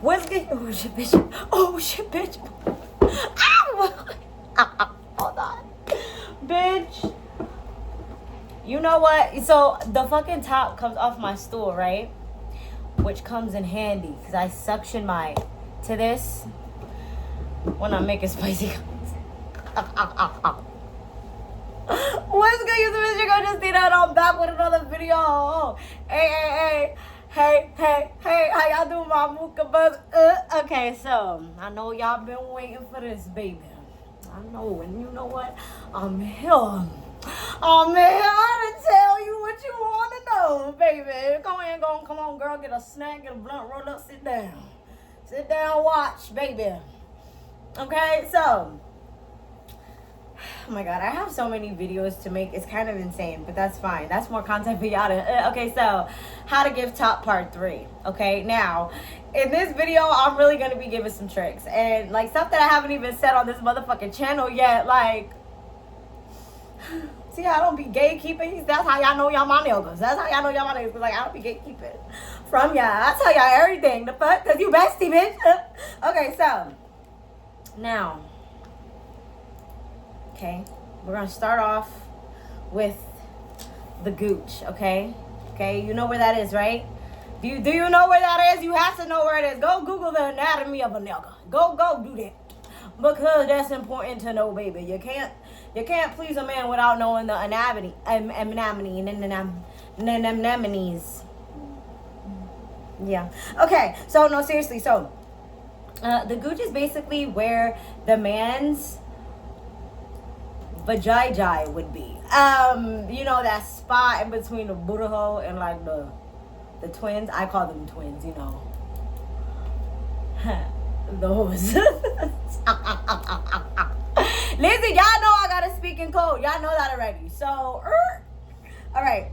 What's good? Oh shit, bitch. Oh shit, bitch. Ow! Hold on. Bitch. You know what? So the fucking top comes off my stool, right? Which comes in handy because I suction my to this when I'm making spicy. What's good, YouTube? It's your girl Justina, and I'm back with another video. Hey, how y'all doing, my mooka buzz? Okay, so I know y'all been waiting for this, baby. I know, and you know what? I'm here. I'm here to tell you what you want to know, baby. Come on, girl, get a snack, get a blunt, roll up, sit down. Sit down, watch, baby. Okay, so. Oh my god, I have so many videos to make. It's kind of insane, but that's fine. That's more content for y'all to... Okay, so how to give top part 3. Okay, now in this video I'm really gonna be giving some tricks and like stuff that I haven't even said on this motherfucking channel yet. Like, see, I don't be gatekeeping. That's how y'all know y'all my niggas. That's how y'all know y'all my niggas. Like, I don't be gatekeeping from y'all. I tell y'all everything. The fuck, cause you bestie, bitch. Okay, so now. Okay, we're gonna start off with the gooch, okay? Okay, you know where that is, right? Do you know where that is? You have to know where it is. Go Google the anatomy of a nigga. Go do that. Because that's important to know, baby. You can't please a man without knowing the anatomy, anemones. Yeah. Okay, so no, seriously, so the gooch is basically where the man's vajayjay would be. You know that spot in between the booty hole and like the twins. I call them twins, you know. Those. Listen, y'all know I gotta speak in code. Y'all know that already. So, all right.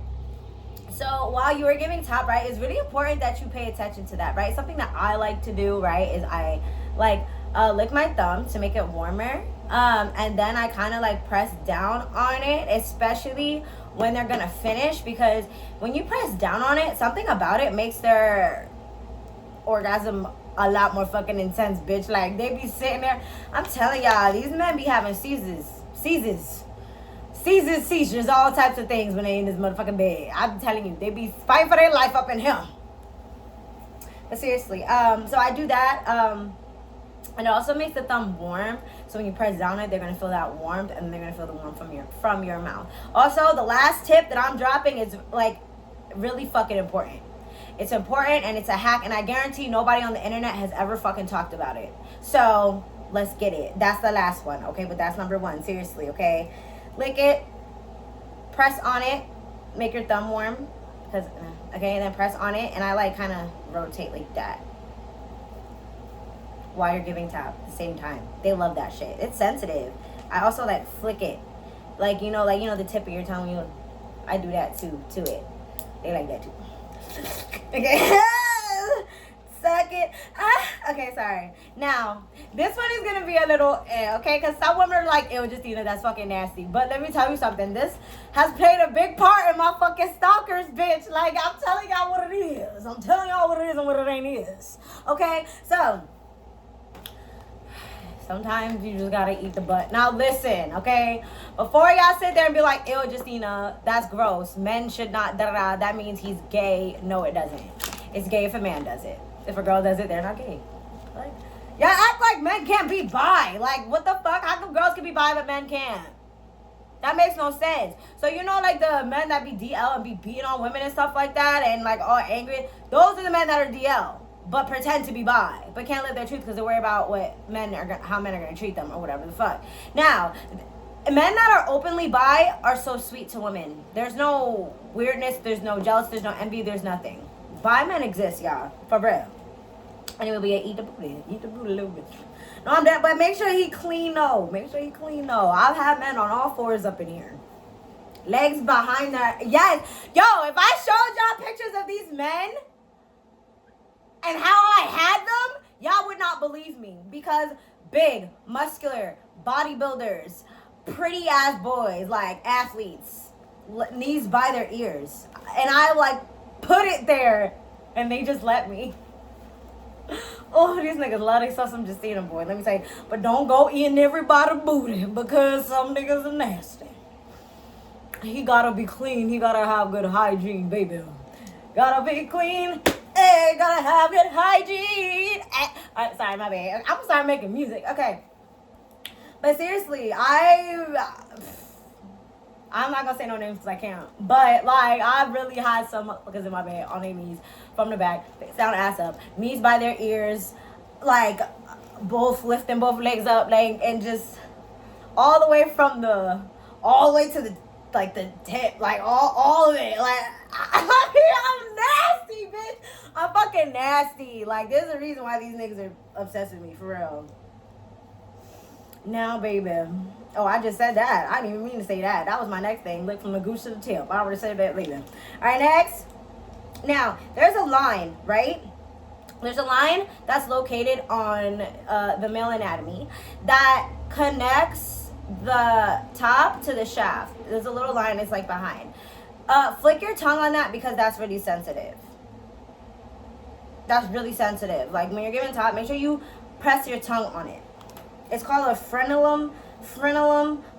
So while you are giving top, right, it's really important that you pay attention to that, right? Something that I like to do, right, is I like lick my thumb to make it warmer. And then I kind of like press down on it, especially when they're gonna finish, because when you press down on it, something about it makes their orgasm a lot more fucking intense, bitch. Like, they be sitting there. I'm telling y'all, these men be having seizures, all types of things when they in this motherfucking bed. I'm telling you, they be fighting for their life up in here. But seriously, so I do that. And it also makes the thumb warm. So when you press down it, they're gonna feel that warmth, and they're gonna feel the warmth from your mouth. Also, the last tip that I'm dropping is like really fucking important. It's important and it's a hack, and I guarantee nobody on the internet has ever fucking talked about it. So let's get it. That's the last one, okay? But that's number 1. Seriously, okay? Lick it, press on it, make your thumb warm, because okay, and then press on it, and I like kind of rotate like that while you're giving top at the same time. They love that shit. It's sensitive. I also like flick it, like you know the tip of your tongue. You, I do that too to it. They like that too. Okay. Suck it. Okay, sorry. Now this one is gonna be a little okay, because some women are like, ew, Justina, that's fucking nasty. But let me tell you something. This has played a big part in my fucking stalkers, bitch. Like, I'm telling y'all what it is. I'm telling y'all what it is and what it ain't is. Okay, so sometimes you just gotta eat the butt. Now listen, okay? Before y'all sit there and be like, ew, Justina, that's gross. Men should not, da-da-da, that means he's gay. No, it doesn't. It's gay if a man does it. If a girl does it, they're not gay. Like, y'all act like men can't be bi. Like, what the fuck? How come girls can be bi but men can't? That makes no sense. So, you know, like the men that be DL and be beating on women and stuff like that and like all angry, those are the men that are DL. But pretend to be bi, but can't live their truth because they worry about how men are gonna treat them or whatever the fuck. Now, men that are openly bi are so sweet to women. There's no weirdness, there's no jealous, there's no envy, there's nothing. Bi men exist, y'all, for real. Anyway, we eat the booty a little bit. No, I'm dead, but make sure he clean though. I've had men on all 4s up in here, legs behind their yes. Yo, if I showed y'all pictures of these men and how I had them, y'all would not believe me, because big, muscular, bodybuilders, pretty ass boys, like athletes, knees by their ears, and I like put it there, and they just let me. Oh, these niggas love themselves some Justina, boy. Let me tell you. But don't go eating everybody booty because some niggas are nasty. He gotta be clean. He gotta have good hygiene, baby. Gotta be clean. Hey, gotta have good hygiene. Sorry, my bad. I'm gonna start making music. Okay. But seriously, I'm not gonna say no names because I can't. But like, I really had some motherfuckers in my bed on their knees from the back, face down, ass up, knees by their ears, like both lifting both legs up, like, and just all the way to the like the tip, like all of it. Like I'm nasty, bitch. I'm fucking nasty. Like there's a reason why these niggas are obsessed with me, for real. Now, baby. Oh, I just said that. I didn't even mean to say that. That was my next thing. Lick from the goose to the tip. I already said that later. All right, next. Now, there's a line, right? There's a line that's located on the male anatomy that connects the top to the shaft. There's a little line that's like behind. Flick your tongue on that because that's really sensitive. That's really sensitive. Like when you're giving top, make sure you press your tongue on it. It's called a frenulum,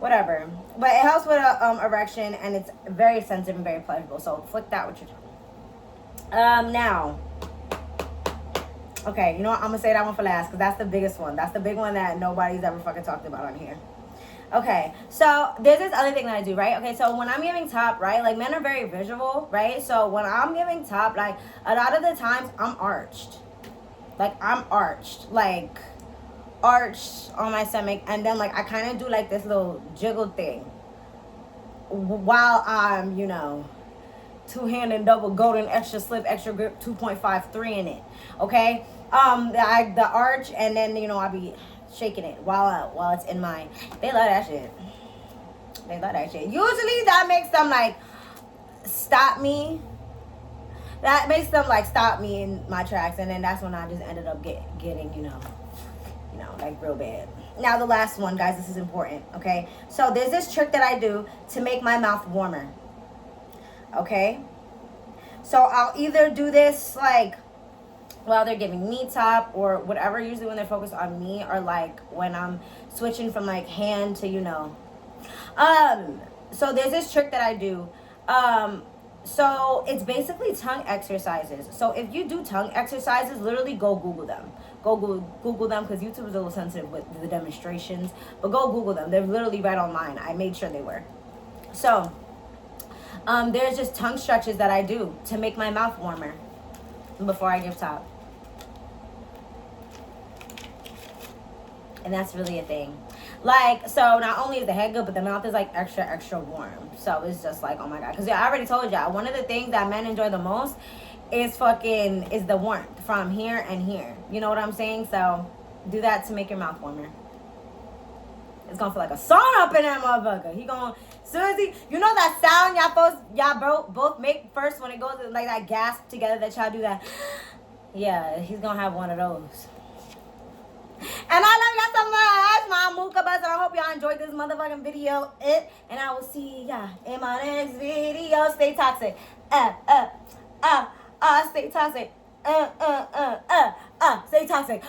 whatever. But it helps with a erection, and it's very sensitive and very pleasurable. So flick that with your tongue. Now, okay, you know what? I'm gonna say that one for last because that's the biggest one. That's the big one that nobody's ever fucking talked about on here. Okay, so there's this other thing that I do, right? Okay, so when I'm giving top, right, like men are very visual, right? So when I'm giving top, like a lot of the times I'm arched, like arched on my stomach, and then like I kind of do like this little jiggle thing while I'm, you know, two-handed double golden extra slip extra grip 2.53 in it. Okay, the arch, and then you know I'll be shaking it while it's in my. They love that shit. They love that shit. Usually that makes them like stop me. That makes them like stop me in my tracks, and then that's when I just ended up getting you know like real bad. Now the last one, guys, this is important. Okay, so there's this trick that I do to make my mouth warmer. Okay, so I'll either do this like while they're giving me top or whatever, usually when they're focused on me, or like when I'm switching from like hand to, you know. So there's this trick that I do. So it's basically tongue exercises. So if you do tongue exercises, literally go Google them. Go Google them because YouTube is a little sensitive with the demonstrations. But go Google them. They're literally right online. I made sure they were. So there's just tongue stretches that I do to make my mouth warmer before I give top. And that's really a thing. Like, so not only is the head good, but the mouth is like extra warm. So it's just like, oh my God. Because I already told y'all, one of the things that men enjoy the most is the warmth from here and here. You know what I'm saying? So do that to make your mouth warmer. It's gonna feel like a sauna up in that motherfucker. He gonna, soon as he, you know that sound y'all both make first when it goes like that gasp together that y'all do that. Yeah, he's gonna have one of those. And I love y'all so much, my Mooka Buzz, and I hope y'all enjoyed this motherfucking video. And I will see y'all in my next video. Stay toxic. Stay toxic. Stay toxic.